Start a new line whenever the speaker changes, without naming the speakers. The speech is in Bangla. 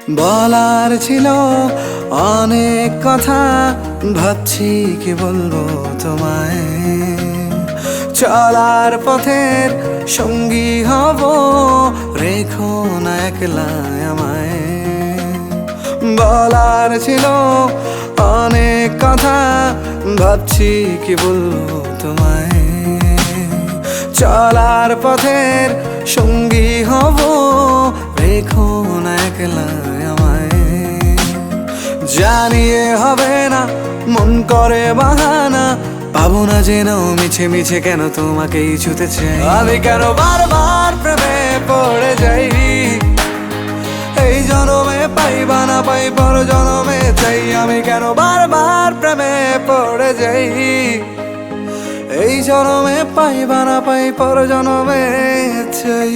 বলার ছিল অনেক কথা, ভাবছি কি বলবো তোমায়। চলার পথের সঙ্গী হব, রেখো না একলা আমায়। বলার ছিল অনেক কথা, ভাবছি কি বলবো তোমায়। চলার পথের সঙ্গী হব, রেখো না একলা আমায়। জানিয়ে হবে না, মন করে বাহানা, পাবো না যেন মিছে মিছে কেন তোমাকেই ছুতে চাই। আমি কেন বারবার প্রেমে পড়ে যাই, এই জনমে পাইবা না পাই পর জনমে চাই। আমি কেন বারবার প্রেমে পড়ে যাই, এই জনমে পাইবা না পাই পর জনমে চাই।